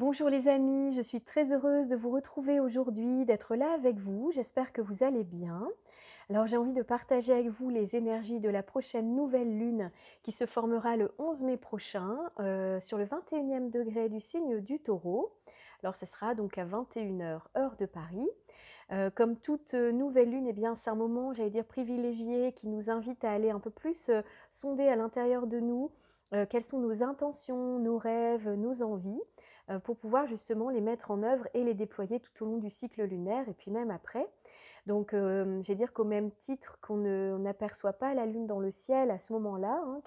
Bonjour les amis, je suis très heureuse de vous retrouver aujourd'hui, d'être là avec vous. J'espère que vous allez bien. Alors j'ai envie de partager avec vous les énergies de la prochaine nouvelle lune qui se formera le 11 mai prochain sur le 21e degré du signe du Taureau. Alors ce sera donc à 21 heures heure de Paris. Comme toute nouvelle lune, eh bien, c'est un moment, j'allais dire, privilégié qui nous invite à aller un peu plus sonder à l'intérieur de nous quelles sont nos intentions, nos rêves, nos envies, pour pouvoir justement les mettre en œuvre et les déployer tout au long du cycle lunaire et puis même après. Donc, je vais dire qu'au même titre qu'on n'aperçoit pas la lune dans le ciel à ce moment-là, hein,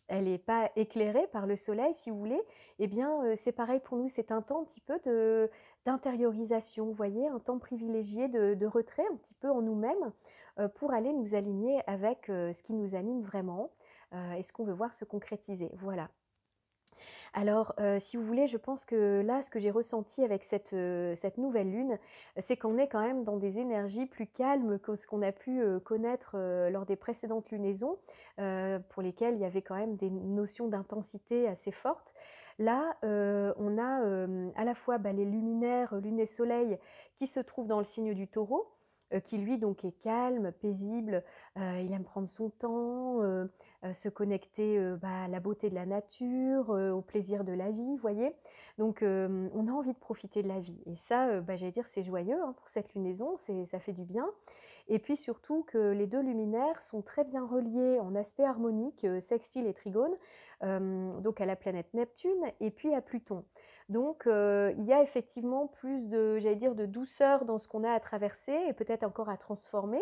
elle est pas éclairée par le soleil, si vous voulez, eh bien, c'est pareil pour nous. C'est un temps un petit peu d'intériorisation, vous voyez, un temps privilégié de retrait un petit peu en nous-mêmes pour aller nous aligner avec ce qui nous anime vraiment et ce qu'on veut voir se concrétiser. Voilà. Alors, si vous voulez, je pense que là, ce que j'ai ressenti avec cette nouvelle lune, c'est qu'on est quand même dans des énergies plus calmes que ce qu'on a pu connaître lors des précédentes lunaisons, pour lesquelles il y avait quand même des notions d'intensité assez fortes. Là, on a à la fois les luminaires, lune et soleil, qui se trouvent dans le signe du taureau, qui lui donc est calme, paisible, il aime prendre son temps, se connecter à la beauté de la nature, au plaisir de la vie, vous voyez. Donc on a envie de profiter de la vie. Et ça, j'allais dire, c'est joyeux hein, pour cette lunaison, ça fait du bien. Et puis surtout que les deux luminaires sont très bien reliés en aspect harmonique, sextile et trigone, donc à la planète Neptune et puis à Pluton. Donc il y a effectivement plus de, j'allais dire, de douceur dans ce qu'on a à traverser et peut-être encore à transformer.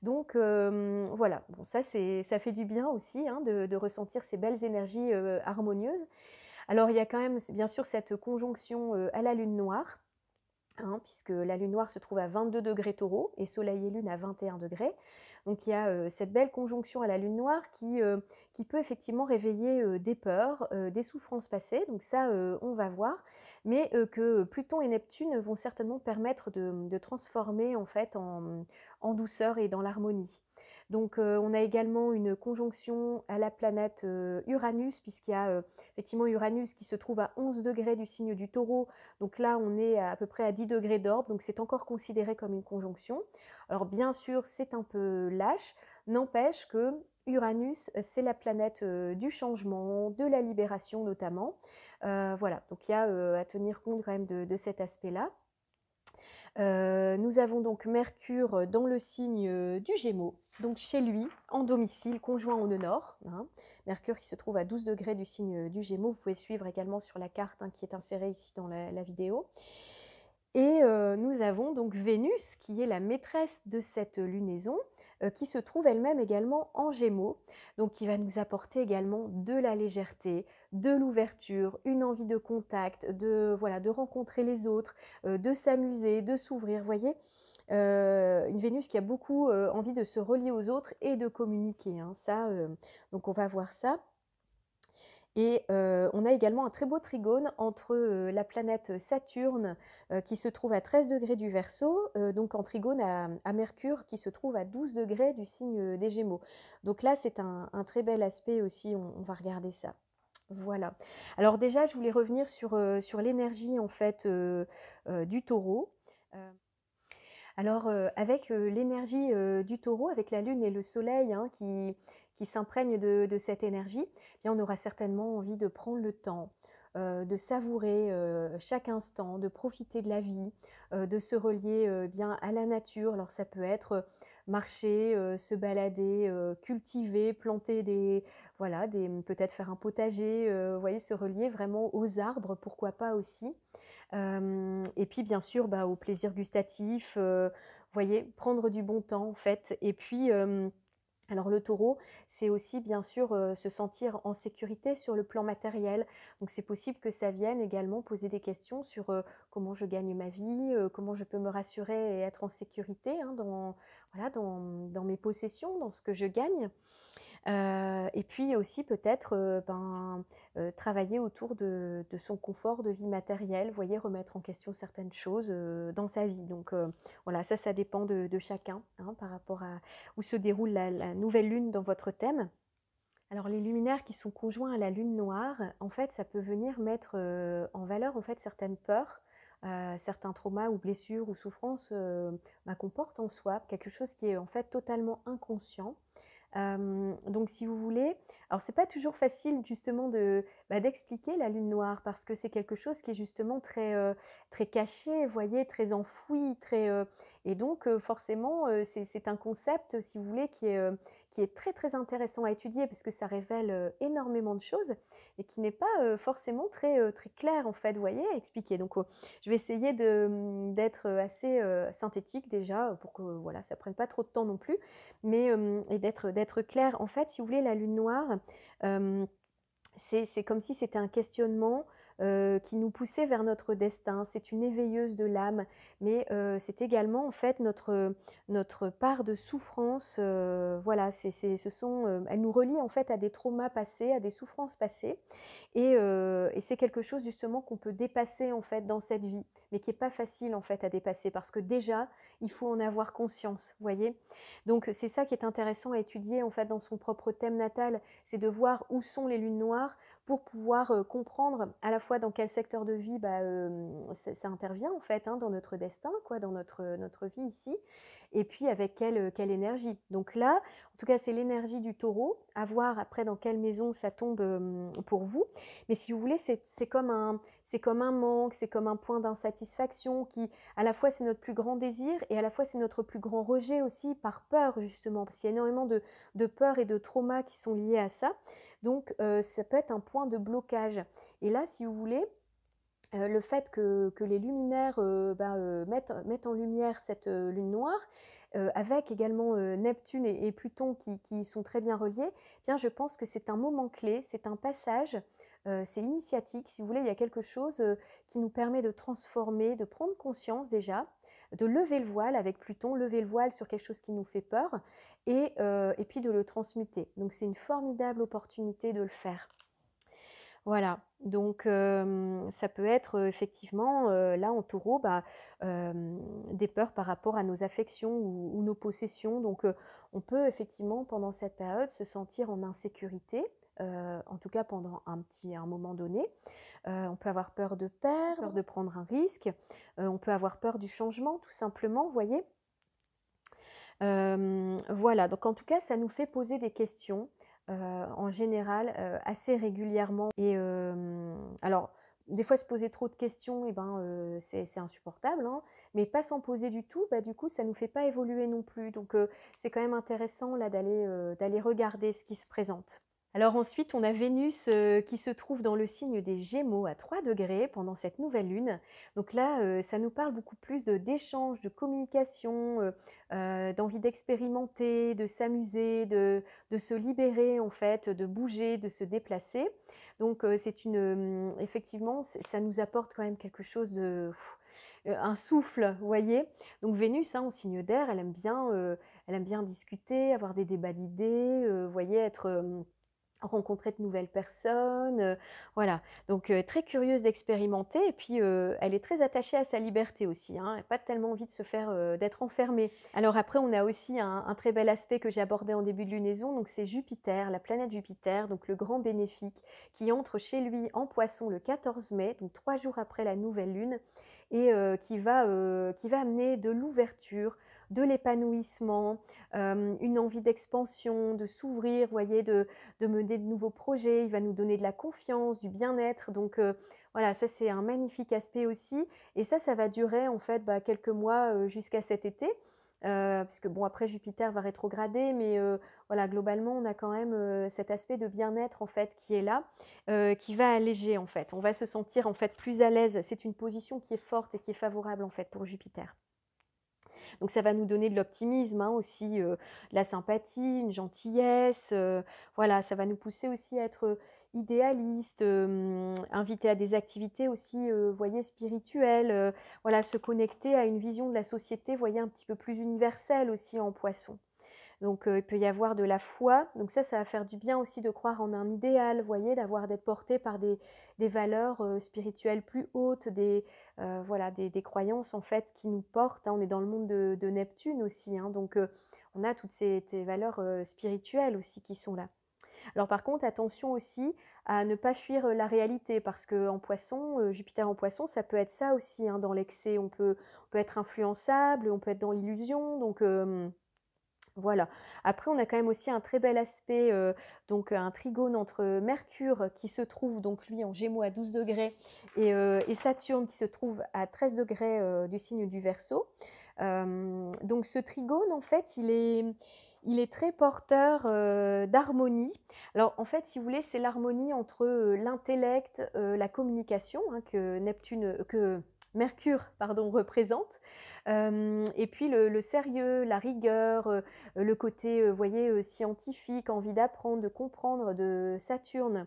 Donc voilà, bon, ça fait du bien aussi hein, de ressentir ces belles énergies harmonieuses. Alors il y a quand même bien sûr cette conjonction à la lune noire, hein, puisque la lune noire se trouve à 22 degrés taureau et soleil et lune à 21 degrés. Donc il y a cette belle conjonction à la lune noire qui peut effectivement réveiller des peurs, des souffrances passées, donc ça on va voir, mais que Pluton et Neptune vont certainement permettre de transformer en fait en douceur et dans l'harmonie. Donc on a également une conjonction à la planète Uranus, puisqu'il y a effectivement Uranus qui se trouve à 11 degrés du signe du taureau, donc là on est à peu près à 10 degrés d'orbe, donc c'est encore considéré comme une conjonction. Alors bien sûr c'est un peu lâche, n'empêche que Uranus c'est la planète du changement, de la libération notamment. Voilà, donc il y a à tenir compte quand même de cet aspect-là. Nous avons donc Mercure dans le signe du Gémeaux, donc chez lui, en domicile, conjoint au nœud nord. Hein. Mercure qui se trouve à 12 degrés du signe du Gémeaux. Vous pouvez suivre également sur la carte hein, qui est insérée ici dans la vidéo. Et nous avons donc Vénus qui est la maîtresse de cette lunaison, qui se trouve elle-même également en Gémeaux, donc qui va nous apporter également de la légèreté, de l'ouverture, une envie de contact, voilà, de rencontrer les autres, de s'amuser, de s'ouvrir, vous voyez. Une Vénus qui a beaucoup envie de se relier aux autres et de communiquer, hein, ça, donc on va voir ça. Et on a également un très beau trigone entre la planète Saturne qui se trouve à 13 degrés du Verseau, donc en trigone à Mercure qui se trouve à 12 degrés du signe des Gémeaux. Donc là, c'est un très bel aspect aussi, on va regarder ça. Voilà. Alors déjà, je voulais revenir sur l'énergie en fait du taureau. Euh, alors, avec l'énergie du taureau, avec la lune et le soleil hein, qui s'imprègnent de cette énergie, eh bien, on aura certainement envie de prendre le temps, de savourer chaque instant, de profiter de la vie, de se relier bien à la nature. Alors, ça peut être marcher, se balader, cultiver, planter voilà, peut-être faire un potager, vous voyez, se relier vraiment aux arbres, pourquoi pas aussi. Et puis bien sûr, au plaisir gustatif, vous voyez, prendre du bon temps en fait. Et puis, alors le taureau, c'est aussi bien sûr se sentir en sécurité sur le plan matériel. Donc c'est possible que ça vienne également poser des questions sur comment je gagne ma vie, comment je peux me rassurer et être en sécurité hein, voilà, dans mes possessions, dans ce que je gagne. Et puis aussi peut-être travailler autour de son confort de vie matérielle, vous voyez, remettre en question certaines choses dans sa vie. Donc voilà, ça dépend de chacun hein, par rapport à où se déroule la nouvelle lune dans votre thème. Alors les luminaires qui sont conjoints à la lune noire, en fait, ça peut venir mettre, en valeur, en fait, certaines peurs, certains traumas ou blessures ou souffrances, qu'on porte en soi, quelque chose qui est, en fait, totalement inconscient. Donc si vous voulez, alors c'est pas toujours facile justement d'expliquer la lune noire parce que c'est quelque chose qui est justement très caché, vous voyez, très enfoui, et donc forcément, c'est un concept, si vous voulez, qui est très, très intéressant à étudier parce que ça révèle, énormément de choses et qui n'est pas, forcément très clair en fait, vous voyez, à expliquer. Donc je vais essayer d'être, assez, synthétique déjà, pour que voilà, ça prenne pas trop de temps non plus, mais et d'être clair. En fait, si vous voulez, la lune noire, euh, c'est comme si c'était un questionnement qui nous poussait vers notre destin. C'est une éveilleuse de l'âme, mais c'est également en fait notre part de souffrance. Voilà, elle nous relie en fait à des traumas passés, à des souffrances passées, et c'est quelque chose justement qu'on peut dépasser en fait dans cette vie, mais qui est pas facile en fait à dépasser parce que déjà il faut en avoir conscience, voyez. Donc c'est ça qui est intéressant à étudier en fait dans son propre thème natal, c'est de voir où sont les lunes noires pour pouvoir comprendre à la fois dans quel secteur de vie ça intervient en fait, hein, dans notre destin, quoi, dans notre vie ici, et puis avec quelle énergie. Donc là, en tout cas, c'est l'énergie du taureau, à voir après dans quelle maison ça tombe pour vous. Mais si vous voulez, c'est comme un manque, c'est comme un point d'insatisfaction qui, à la fois, c'est notre plus grand désir et à la fois, c'est notre plus grand rejet aussi par peur, justement, parce qu'il y a énormément de peur et de trauma qui sont liés à ça. Donc, ça peut être un point de blocage. Et là, si vous voulez, le fait que les luminaires mettent en lumière cette lune noire, avec également Neptune et Pluton qui sont très bien reliés, eh bien je pense que c'est un moment clé, c'est un passage, c'est initiatique. Si vous voulez, il y a quelque chose qui nous permet de transformer, de prendre conscience déjà, de lever le voile avec Pluton, lever le voile sur quelque chose qui nous fait peur, et puis de le transmuter. Donc c'est une formidable opportunité de le faire. Voilà, donc ça peut être effectivement, là en taureau, des peurs par rapport à nos affections ou nos possessions. Donc on peut effectivement pendant cette période se sentir en insécurité, en tout cas pendant un moment donné. On peut avoir peur de perdre, peur de prendre un risque, on peut avoir peur du changement tout simplement, vous voyez. Voilà, donc en tout cas, ça nous fait poser des questions, en général, assez régulièrement. Et alors, des fois, se poser trop de questions, c'est insupportable, hein, mais pas s'en poser du tout, du coup, ça nous fait pas évoluer non plus. Donc, c'est quand même intéressant là d'aller regarder ce qui se présente. Alors ensuite, on a Vénus qui se trouve dans le signe des Gémeaux à 3 degrés pendant cette nouvelle lune. Donc là, ça nous parle beaucoup plus d'échanges, de communication, d'envie d'expérimenter, de s'amuser, de se libérer en fait, de bouger, de se déplacer. Donc effectivement, ça nous apporte quand même quelque chose un souffle, vous voyez. Donc Vénus, hein, en signe d'air, elle aime bien discuter, avoir des débats d'idées, vous voyez, rencontrer de nouvelles personnes, voilà. Donc très curieuse d'expérimenter, et puis elle est très attachée à sa liberté aussi, hein. Elle n'a pas tellement envie de se faire, d'être enfermée. Alors après, on a aussi un très bel aspect que j'ai abordé en début de lunaison, donc c'est Jupiter, la planète Jupiter, donc le grand bénéfique, qui entre chez lui en Poisson le 14 mai, donc 3 jours après la nouvelle lune, et qui va amener de l'ouverture, de l'épanouissement, une envie d'expansion, de s'ouvrir, vous voyez, de mener de nouveaux projets. Il va nous donner de la confiance, du bien-être. Donc voilà, ça c'est un magnifique aspect aussi. Et ça va durer en fait quelques mois jusqu'à cet été. Puisque bon, après Jupiter va rétrograder, mais voilà, globalement on a quand même cet aspect de bien-être en fait qui est là, qui va alléger en fait. On va se sentir en fait plus à l'aise. C'est une position qui est forte et qui est favorable en fait pour Jupiter. Donc ça va nous donner de l'optimisme, hein, aussi, de la sympathie, une gentillesse, voilà, ça va nous pousser aussi à être idéaliste, inviter à des activités aussi, voyez, spirituelles, voilà, se connecter à une vision de la société, voyez, un petit peu plus universelle aussi en Poisson. Donc il peut y avoir de la foi, donc ça va faire du bien aussi de croire en un idéal, vous voyez, d'être porté par des valeurs spirituelles plus hautes, voilà, des croyances en fait qui nous portent, hein. On est dans le monde de Neptune aussi, hein, donc on a toutes ces valeurs spirituelles aussi qui sont là. Alors par contre, attention aussi à ne pas fuir la réalité, parce qu'en poisson, Jupiter en poisson, ça peut être ça aussi, hein, dans l'excès. On peut être influençable, on peut être dans l'illusion, donc voilà. Après, on a quand même aussi un très bel aspect, donc un trigone entre Mercure qui se trouve donc lui en Gémeaux à 12 degrés et Saturne qui se trouve à 13 degrés du signe du Verseau. Donc ce trigone, en fait, il est très porteur d'harmonie. Alors en fait, si vous voulez, c'est l'harmonie entre l'intellect, la communication, hein, que Mercure, pardon, représente, et puis le sérieux, la rigueur, le côté, voyez, scientifique, envie d'apprendre, de comprendre de Saturne.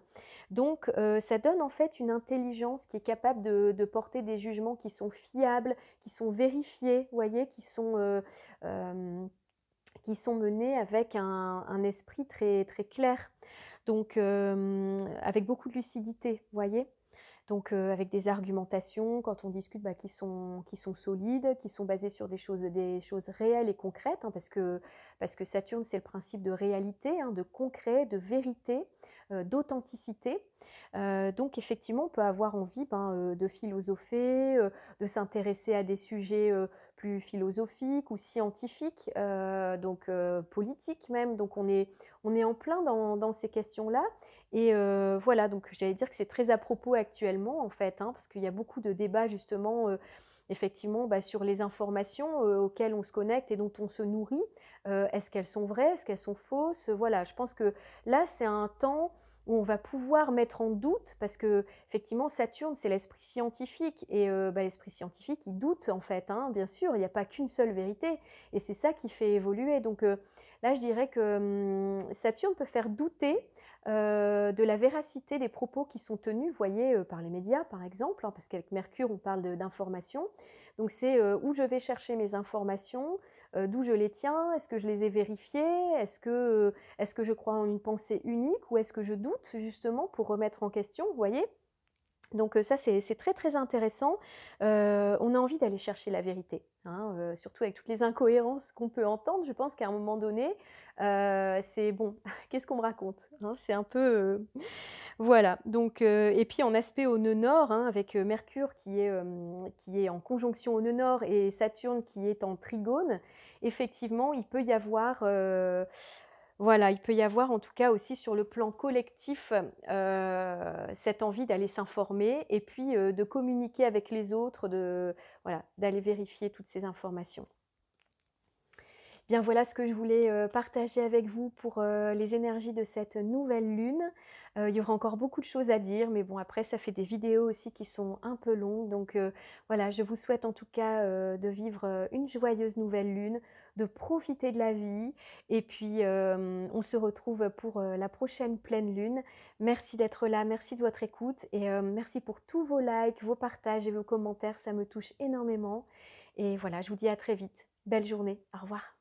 Donc ça donne en fait une intelligence qui est capable de porter des jugements qui sont fiables, qui sont vérifiés, voyez, qui sont menés avec un esprit très, très clair. Donc avec beaucoup de lucidité, voyez. Donc avec des argumentations, quand on discute, bah, qui sont solides, qui sont basées sur des choses réelles et concrètes, hein, parce que Saturne, c'est le principe de réalité, hein, de concret, de vérité, d'authenticité. Donc effectivement, on peut avoir envie, de philosopher, de s'intéresser à des sujets plus philosophiques ou scientifiques, donc politiques même. Donc on est en plein dans ces questions-là. Et voilà, donc j'allais dire que c'est très à propos actuellement, en fait, hein, parce qu'il y a beaucoup de débats justement, effectivement, bah, sur les informations auxquelles on se connecte et dont on se nourrit. Est-ce qu'elles sont vraies? Est-ce qu'elles sont fausses? Voilà, je pense que là, c'est un temps où on va pouvoir mettre en doute, parce que effectivement, Saturne, c'est l'esprit scientifique, et bah, l'esprit scientifique, il doute, en fait, hein, bien sûr, il n'y a pas qu'une seule vérité, et c'est ça qui fait évoluer. Donc là, je dirais que Saturne peut faire douter de la véracité des propos qui sont tenus, vous voyez, par les médias par exemple, hein, parce qu'avec Mercure on parle d'informations. Donc c'est où je vais chercher mes informations, d'où je les tiens, est-ce que je les ai vérifiées, est-ce que je crois en une pensée unique, ou est-ce que je doute justement pour remettre en question, vous voyez. Donc ça, c'est très très intéressant. On a envie d'aller chercher la vérité, hein, surtout avec toutes les incohérences qu'on peut entendre. Je pense qu'à un moment donné, c'est bon, qu'est-ce qu'on me raconte, hein? C'est un peu... voilà, donc, et puis en aspect au nœud nord, hein, avec Mercure qui est en conjonction au nœud nord et Saturne qui est en trigone, effectivement, il peut y avoir... voilà, il peut y avoir en tout cas aussi sur le plan collectif, cette envie d'aller s'informer et puis, de communiquer avec les autres, voilà, d'aller vérifier toutes ces informations. Bien, voilà ce que je voulais partager avec vous pour les énergies de cette nouvelle lune. Il y aura encore beaucoup de choses à dire, mais bon, après, ça fait des vidéos aussi qui sont un peu longues. Donc voilà, je vous souhaite en tout cas de vivre une joyeuse nouvelle lune, de profiter de la vie. Et puis, on se retrouve pour la prochaine pleine lune. Merci d'être là, merci de votre écoute et merci pour tous vos likes, vos partages et vos commentaires. Ça me touche énormément. Et voilà, je vous dis à très vite. Belle journée. Au revoir.